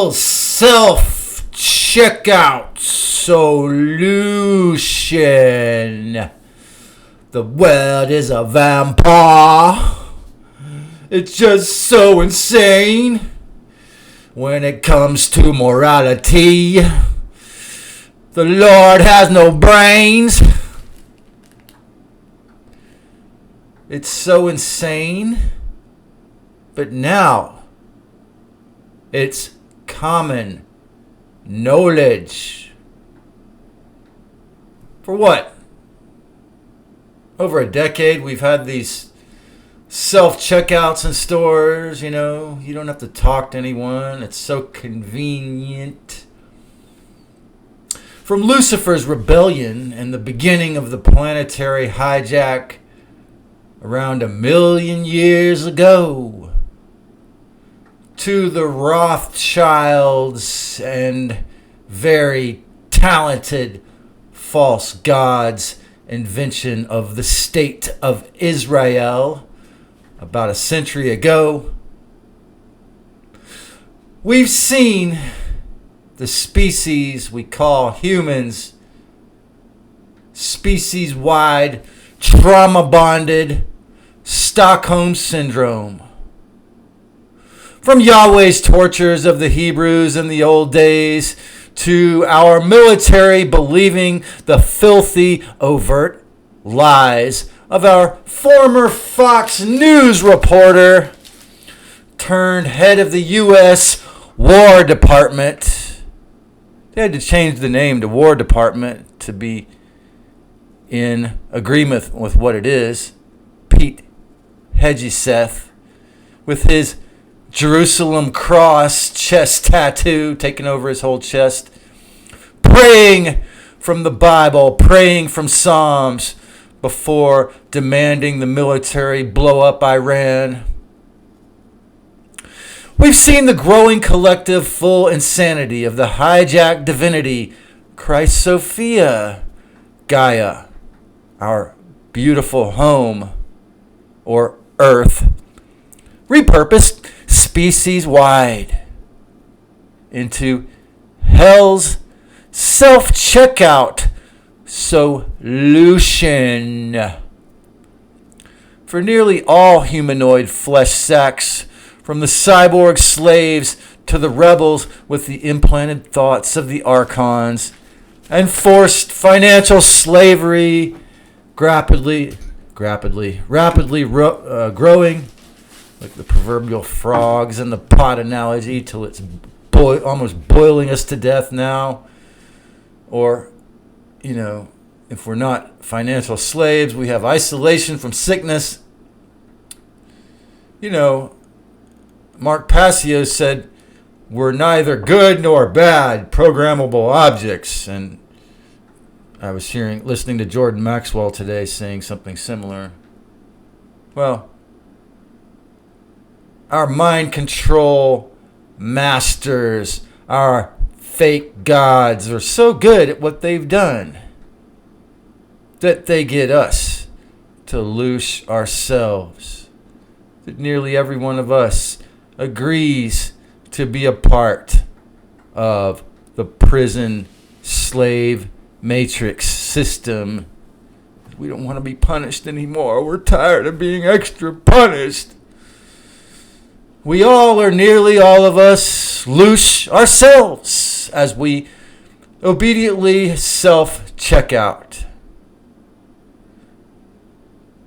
SELF CHECKOUT SO-LOOSH-on. The world is a vampire. It's just so insane. When it comes to morality, the Lord has no brains. It's so insane. But now, it's common knowledge. For what? Over a decade, we've had these self-checkouts in stores, you know. You don't have to talk to anyone. It's so convenient. From Lucifer's rebellion and the beginning of the planetary hijack around 1 million years ago, to the Rothschilds and very talented false gods' invention of the state of Israel about a century ago, we've seen the species we call humans, species-wide, trauma-bonded Stockholm Syndrome. From Yahweh's tortures of the Hebrews in the old days to our military believing the filthy, overt lies of our former Fox News reporter turned head of the U.S. War Department. They had to change the name to War Department to be in agreement with what it is. Pete Hegseth, with his Jerusalem cross chest tattoo taking over his whole chest, praying from the Bible, praying from Psalms before demanding the military blow up Iran. We've seen the growing collective full insanity of the hijacked divinity, Christ Sophia, Gaia, our beautiful home, or Earth, repurposed species-wide into hell's self-checkout solution. For nearly all humanoid flesh sacks, from the cyborg slaves to the rebels with the implanted thoughts of the archons, and forced financial slavery rapidly growing, like the proverbial frogs in the pot analogy, till it's almost boiling us to death now. Or, you know, if we're not financial slaves, we have isolation from sickness. You know, Mark Passio said, we're neither good nor bad programmable objects. And I was listening to Jordan Maxwell today saying something similar. Well, our mind control masters, our fake gods are so good at what they've done that they get us to loosh ourselves. That nearly every one of us agrees to be a part of the prison slave matrix system. We don't want to be punished anymore. We're tired of being extra punished. We all, or nearly all of us, loosh ourselves as we obediently self-check out.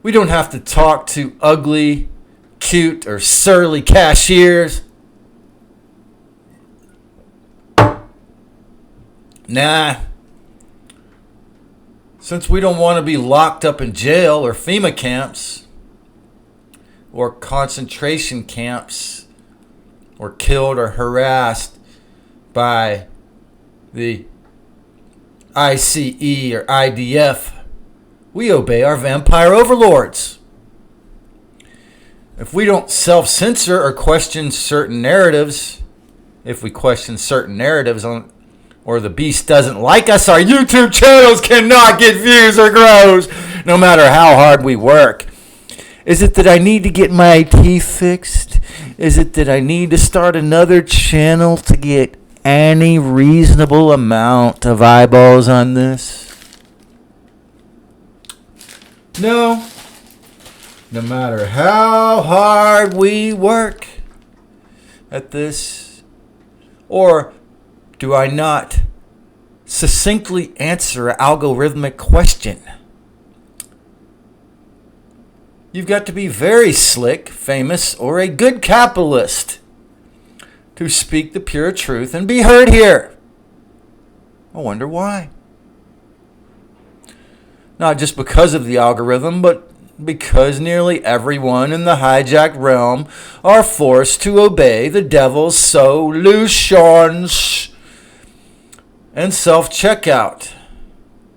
We don't have to talk to ugly, cute, or surly cashiers. Nah. Since we don't want to be locked up in jail or FEMA camps, or concentration camps, or killed or harassed by the ICE or IDF, we obey our vampire overlords. If we don't self-censor or question certain narratives, or the beast doesn't like us, our YouTube channels cannot get views or grows, no matter how hard we work. Is it that I need to get my teeth fixed? Is it that I need to start another channel to get any reasonable amount of eyeballs on this? No. No matter how hard we work at this, or do I not succinctly answer an algorithmic question? You've got to be very slick, famous, or a good capitalist to speak the pure truth and be heard here. I wonder why. Not just because of the algorithm, but because nearly everyone in the hijacked realm are forced to obey the devil's solutions and self-checkout.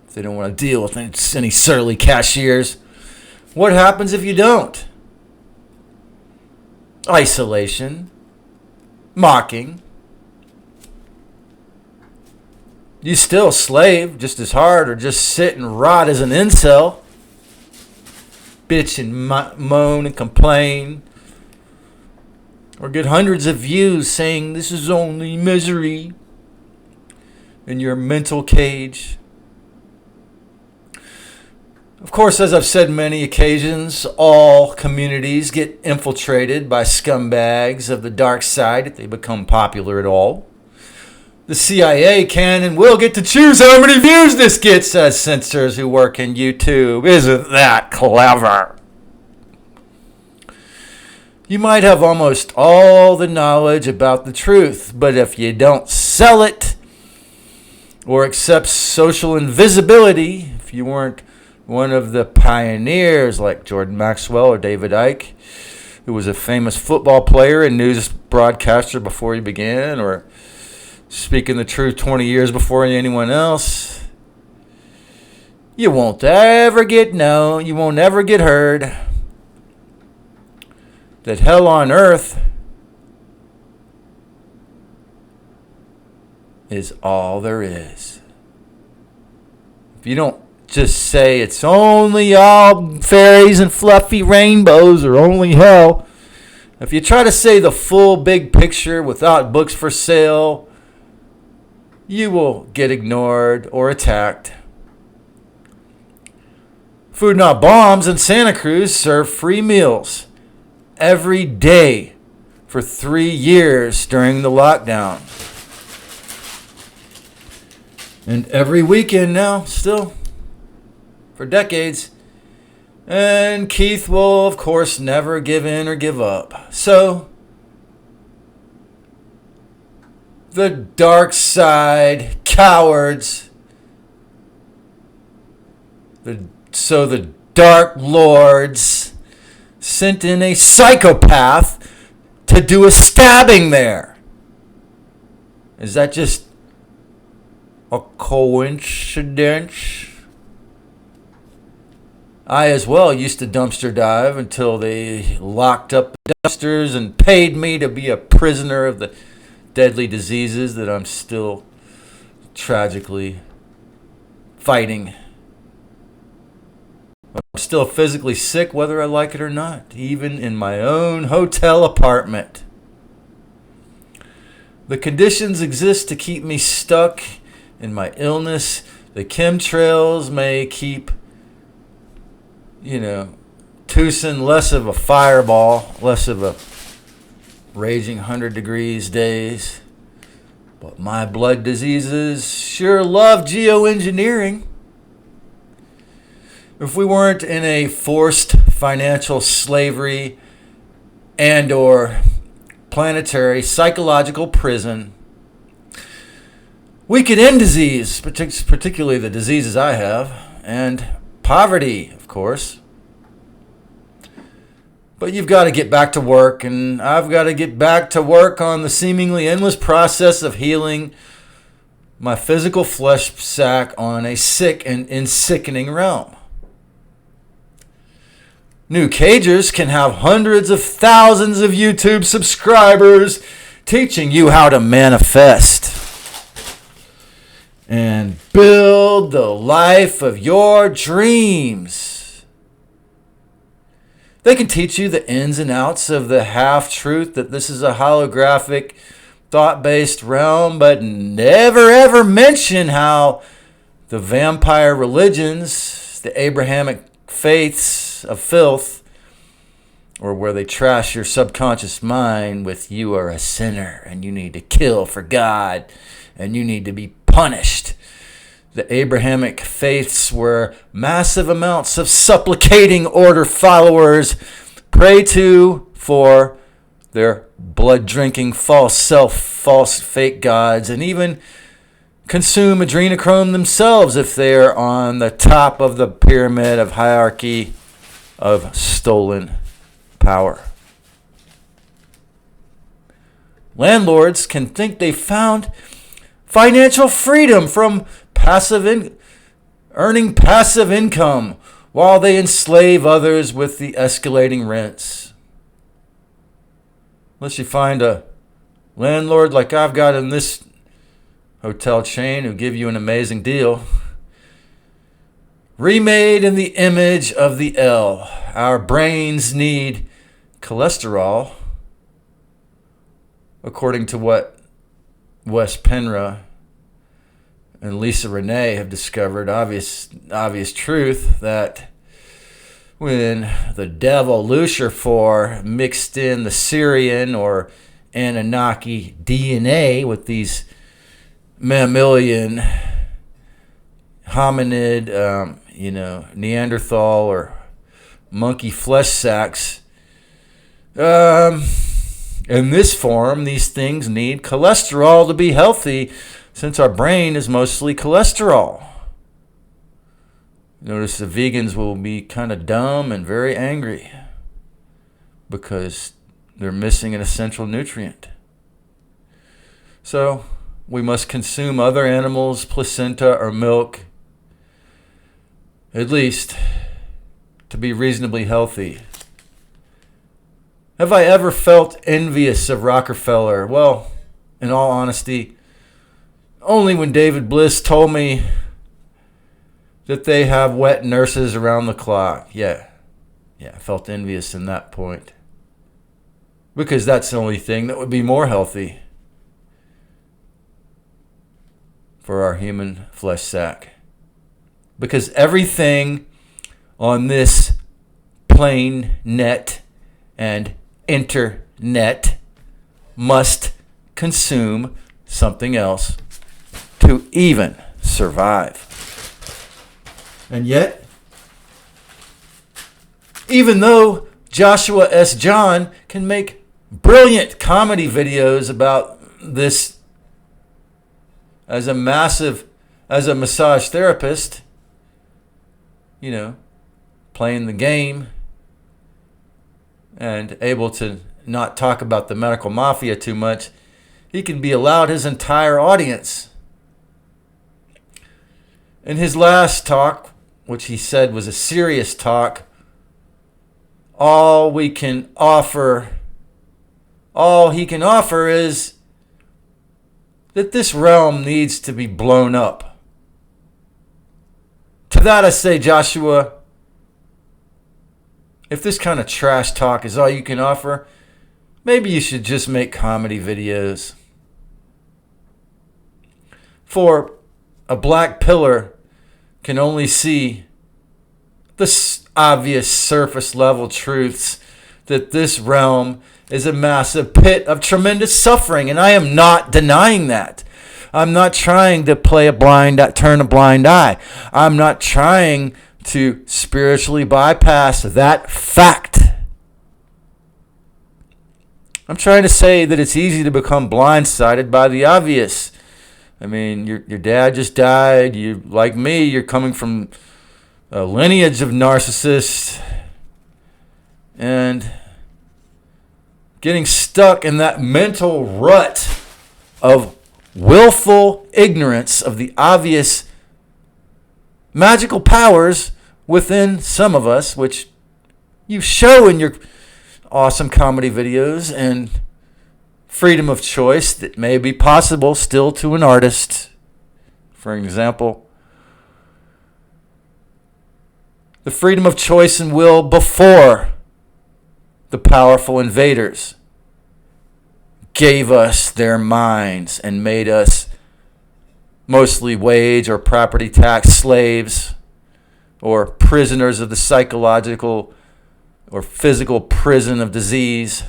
If they don't want to deal with any surly cashiers, what happens if you don't? Isolation, mocking. You still slave just as hard, or just sit and rot as an incel. Bitch and moan and complain, or get hundreds of views saying this is only misery in your mental cage. Of course, as I've said many occasions, all communities get infiltrated by scumbags of the dark side if they become popular at all. The CIA can and will get to choose how many views this gets, says censors who work in YouTube. Isn't that clever? You might have almost all the knowledge about the truth, but if you don't sell it or accept social invisibility, if you weren't one of the pioneers like Jordan Maxwell or David Icke, who was a famous football player and news broadcaster before he began, or speaking the truth 20 years before anyone else, you won't ever get known, you won't ever get heard. That hell on earth is all there is. If you don't just say it's only all fairies and fluffy rainbows or only hell, if you try to say the full big picture without books for sale, you will get ignored or attacked. Food Not Bombs in Santa Cruz serve free meals every day for 3 years during the lockdown. And every weekend now, still, for decades. And Keith will, of course, never give in or give up. So, the dark side cowards. So the Dark Lords sent in a psychopath to do a stabbing there. Is that just a coincidence? I as well used to dumpster dive until they locked up the dumpsters and paid me to be a prisoner of the deadly diseases that I'm still tragically fighting. I'm still physically sick whether I like it or not, even in my own hotel apartment. The conditions exist to keep me stuck in my illness. The chemtrails may keep, Tucson less of a fireball, less of a raging 100 degrees days. But my blood diseases sure love geoengineering. If we weren't in a forced financial slavery and or planetary psychological prison, we could end disease, particularly the diseases I have, and poverty, of course. But you've got to get back to work, and I've got to get back to work on the seemingly endless process of healing my physical flesh sack on a sick and sickening realm. New cagers can have hundreds of thousands of YouTube subscribers teaching you how to manifest and build the life of your dreams. They can teach you the ins and outs of the half-truth that this is a holographic, thought-based realm, but never ever mention how the vampire religions, the Abrahamic faiths of filth, or where they trash your subconscious mind with you are a sinner and you need to kill for God and you need to be punished. The Abrahamic faiths were massive amounts of supplicating order followers pray to for their blood-drinking false self, false fake gods, and even consume adrenochrome themselves if they are on the top of the pyramid of hierarchy of stolen power. Landlords can think they found financial freedom from earning passive income while they enslave others with the escalating rents. Unless you find a landlord like I've got in this hotel chain who give you an amazing deal. Remade in the image of the L. Our brains need cholesterol, according to what Wes Penra and Lisa Renee have discovered, obvious truth, that when the devil Lucifer mixed in the Syrian or Anunnaki DNA with these mammalian hominid, Neanderthal or monkey flesh sacks, in this form, these things need cholesterol to be healthy, since our brain is mostly cholesterol. Notice the vegans will be kind of dumb and very angry because they're missing an essential nutrient. So we must consume other animals' placenta or milk, at least to be reasonably healthy. Have I ever felt envious of Rockefeller? Well, in all honesty, only when David Bliss told me that they have wet nurses around the clock. Yeah, I felt envious in that point. Because that's the only thing that would be more healthy for our human flesh sack. Because everything on this plane net and internet must consume something else to even survive. And yet, even though Joshua S. John can make brilliant comedy videos about this as a massage therapist, playing the game and able to not talk about the medical mafia too much, he can be allowed his entire audience. In his last talk, which he said was a serious talk, all he can offer is that this realm needs to be blown up. To that I say, Joshua, if this kind of trash talk is all you can offer, maybe you should just make comedy videos. For a black pillar can only see the obvious surface level truths that this realm is a massive pit of tremendous suffering, and I am not denying that. I'm not trying to turn a blind eye. I'm not trying to spiritually bypass that fact. I'm trying to say that it's easy to become blindsided by the obvious. I mean, your dad just died. You, like me, you're coming from a lineage of narcissists, and getting stuck in that mental rut of willful ignorance of the obvious magical powers within some of us, which you show in your awesome comedy videos, and freedom of choice that may be possible still to an artist. For example, the freedom of choice and will before the powerful invaders gave us their minds and made us mostly wage or property tax slaves or prisoners of the psychological or physical prison of disease.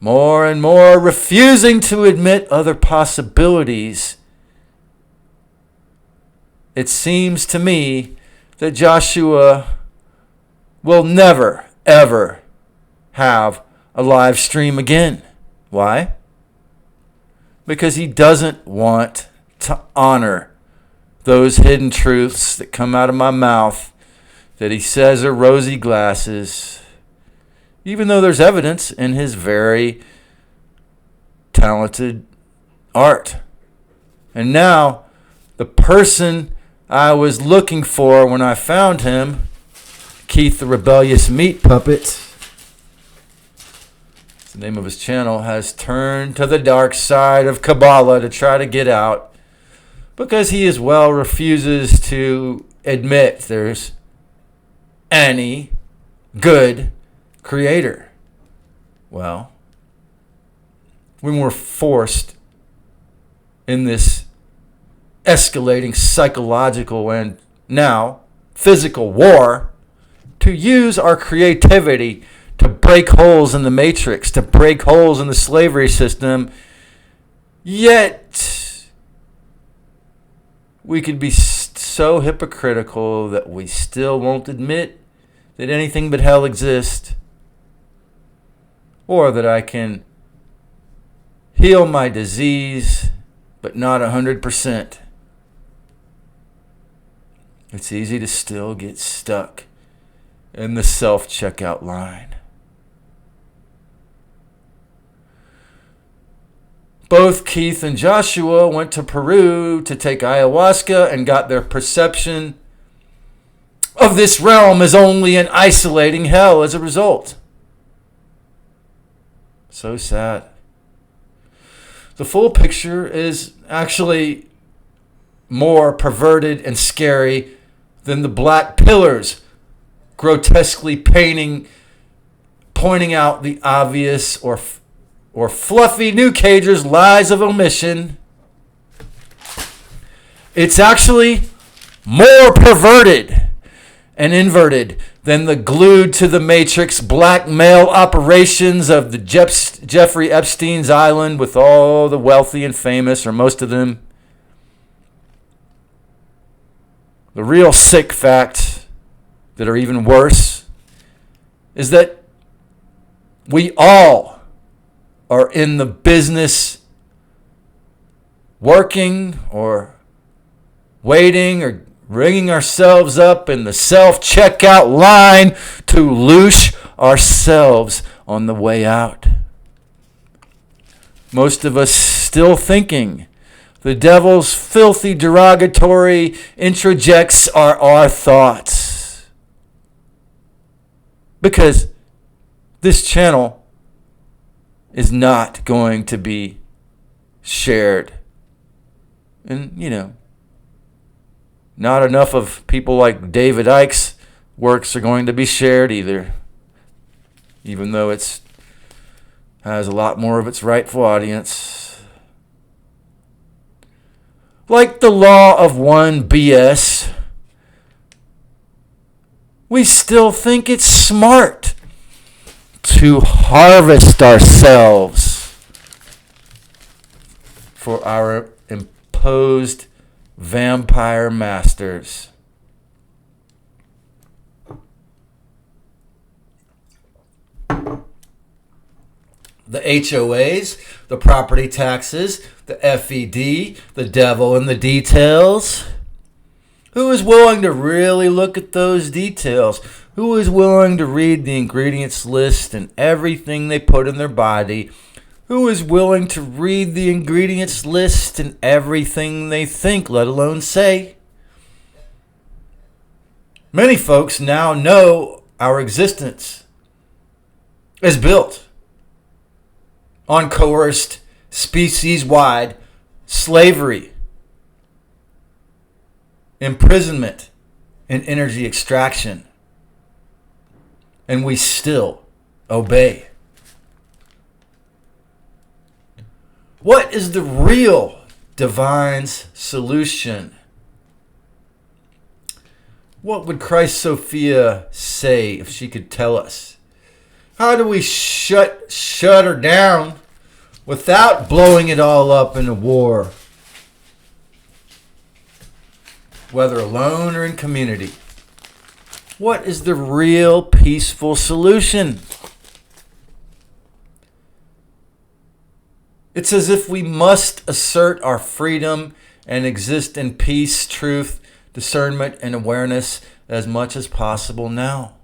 More and more refusing to admit other possibilities. It seems to me that Joshua will never, ever have a live stream again. Why? Because he doesn't want to honor those hidden truths that come out of my mouth that he says are rosy glasses, even though there's evidence in his very talented art. And now, the person I was looking for when I found him, Keith the Rebellious Meat Puppet, that's the name of his channel, has turned to the dark side of Kabbalah to try to get out because he as well refuses to admit there's any good creator. Well, when we're forced in this escalating psychological and now physical war to use our creativity to break holes in the matrix, to break holes in the slavery system, yet we could be so hypocritical that we still won't admit that anything but hell exists, or that I can heal my disease but not 100%. It's easy to still get stuck in the self-checkout line. Both Keith and Joshua went to Peru to take ayahuasca and got their perception of this realm as only an isolating hell as a result. So sad. The full picture is actually more perverted and scary than the black pillars grotesquely pointing out the obvious or fluffy New Cagers lies of omission. It's actually more perverted and inverted than the glued to the matrix blackmail operations of the Jeffrey Epstein's island with all the wealthy and famous, or most of them. The real sick fact that are even worse is that we all are in the business working or waiting or ringing ourselves up in the self-checkout line to loosh ourselves on the way out. Most of us still thinking the devil's filthy derogatory introjects are our thoughts. Because this channel is not going to be shared. And, not enough of people like David Icke's works are going to be shared either. Even though it has a lot more of its rightful audience. Like the law of one BS, we still think it's smart to harvest ourselves for our imposed vampire masters. The HOAs, the property taxes, the FED, the devil in the details. Who is willing to really look at those details? Who is willing to read the ingredients list and everything they put in their body? Who is willing to read the ingredients list and everything they think, let alone say? Many folks now know our existence is built on coerced, species-wide slavery, imprisonment, and energy extraction. and we still obey. What is the real divine's solution? What would Christ Sophia say if she could tell us? How do we shut her down without blowing it all up in a war? Whether alone or in community. What is the real peaceful solution? It's as if we must assert our freedom and exist in peace, truth, discernment, and awareness as much as possible now.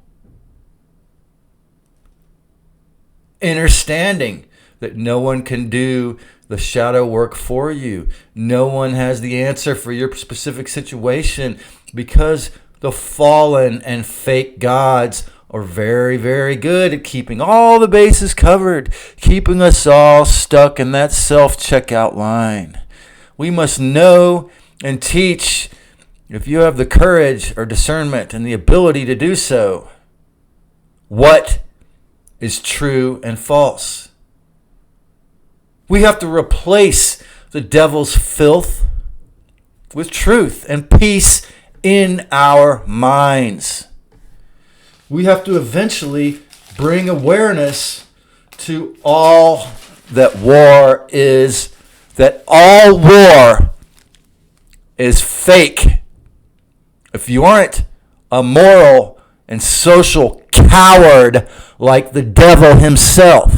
Understanding that no one can do the shadow work for you. No one has the answer for your specific situation because the fallen and fake gods are very, very good at keeping all the bases covered, keeping us all stuck in that self-checkout line. We must know and teach, if you have the courage or discernment and the ability to do so, what is true and false. We have to replace the devil's filth with truth and peace in our minds. We have to eventually bring awareness to all that war is, that all war is fake. If you aren't a moral and social coward like the devil himself,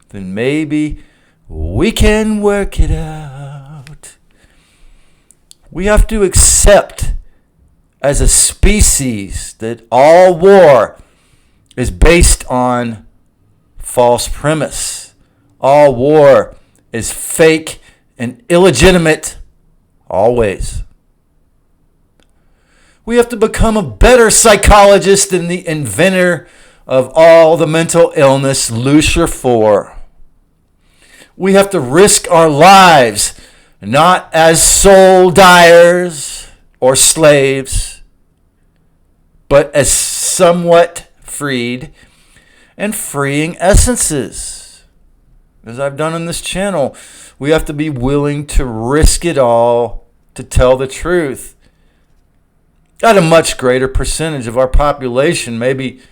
then maybe we can work it out. We have to accept as a species that all war is based on false premise. All war is fake and illegitimate always. We have to become a better psychologist than the inventor of all the mental illness, Lucifer 4. We have to risk our lives not as soul dyers or slaves, but as somewhat freed and freeing essences. As I've done on this channel, we have to be willing to risk it all to tell the truth. At a much greater percentage of our population, maybe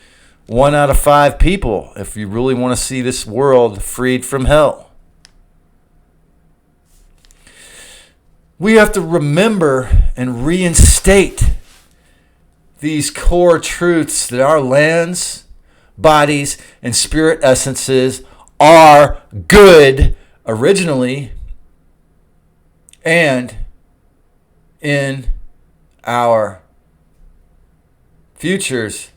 1 out of 5 people, if you really want to see this world freed from hell. We have to remember and reinstate these core truths that our lands, bodies, and spirit essences are good originally and in our futures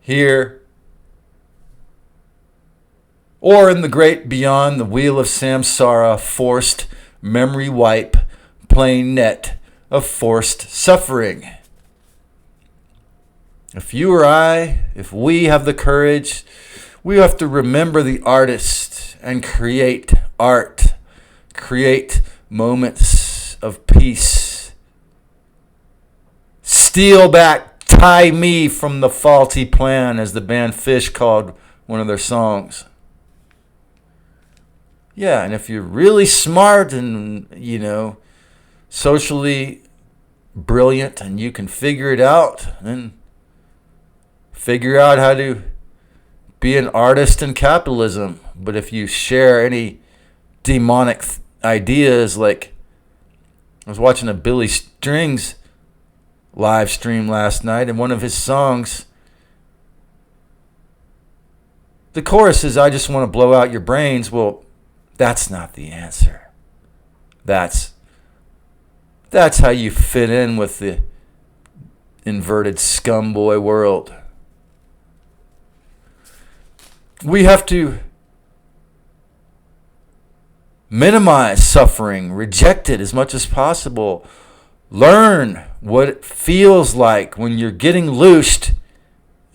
here or in the great beyond, the wheel of samsara, forced memory wipe, plain net of forced suffering. If you or I, if we have the courage, we have to remember the artist and create art, create moments of peace. Steal back, tie me from the faulty plan, as the band Fish called one of their songs. Yeah, and if you're really smart and, socially brilliant and you can figure it out, then figure out how to be an artist in capitalism. But if you share any demonic ideas, like I was watching a Billy Strings live stream last night, and one of his songs, the chorus is, "I just want to blow out your brains." Well, that's not the answer. That's how you fit in with the inverted scumboy world. We have to minimize suffering, reject it as much as possible. Learn what it feels like when you're getting loosed,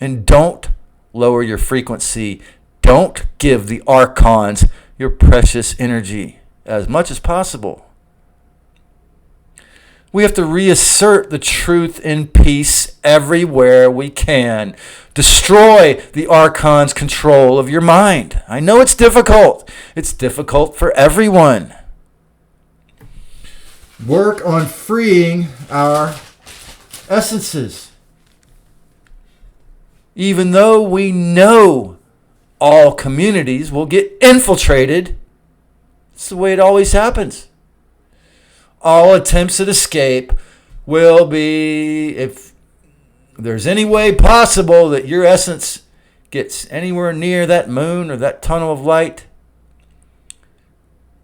and don't lower your frequency. Don't give the archons your precious energy as much as possible. We have to reassert the truth in peace everywhere we can. Destroy the Archon's control of your mind. I know it's difficult. It's difficult for everyone. Work on freeing our essences. Even though we know all communities will get infiltrated, it's the way it always happens. All attempts at escape will be, if there's any way possible that your essence gets anywhere near that moon or that tunnel of light,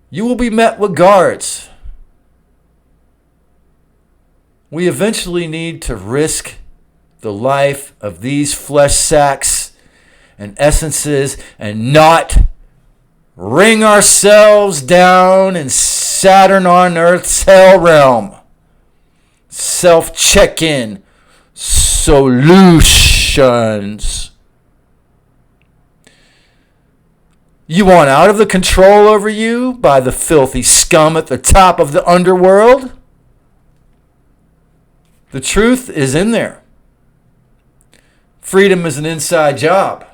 you will be met with guards. We eventually need to risk the life of these flesh sacks and essences and not wring ourselves down in Saturn on Earth's hell realm. Self check-in solutions. You want out of the control over you by the filthy scum at the top of the underworld? The truth is in there. Freedom is an inside job.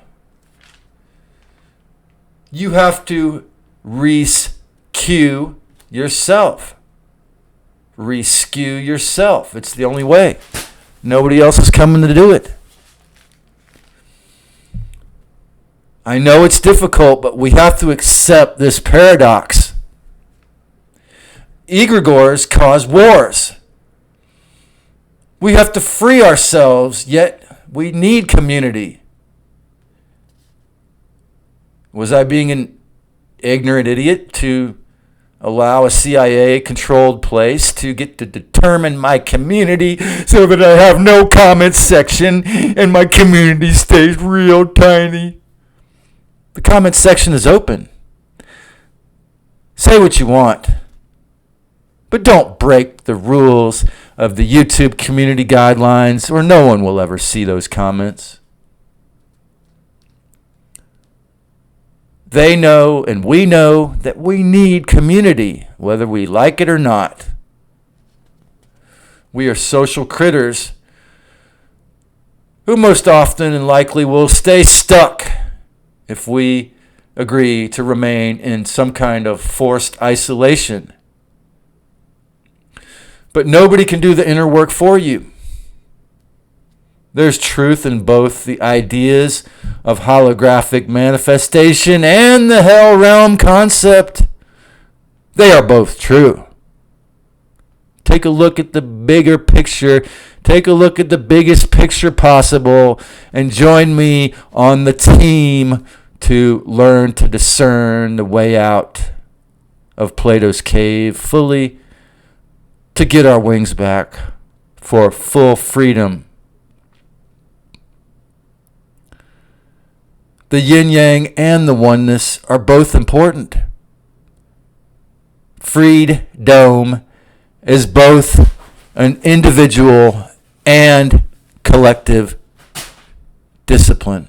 You have to rescue yourself. Rescue yourself. It's the only way. Nobody else is coming to do it. I know it's difficult, but we have to accept this paradox. Egregores cause wars. We have to free ourselves, yet we need community. Was I being an ignorant idiot to allow a CIA-controlled place to get to determine my community so that I have no comment section and my community stays real tiny? The comment section is open. Say what you want, but don't break the rules of the YouTube community guidelines, or no one will ever see those comments. They know and we know that we need community, whether we like it or not. We are social critters who most often and likely will stay stuck if we agree to remain in some kind of forced isolation. But nobody can do the inner work for you. There's truth in both the ideas of holographic manifestation and the hell realm concept. They are both true. Take a look at the bigger picture. Take a look at the biggest picture possible and join me on the team to learn to discern the way out of Plato's cave fully, to get our wings back for full freedom. The yin-yang and the oneness are both important. Freedom is both an individual and collective discipline.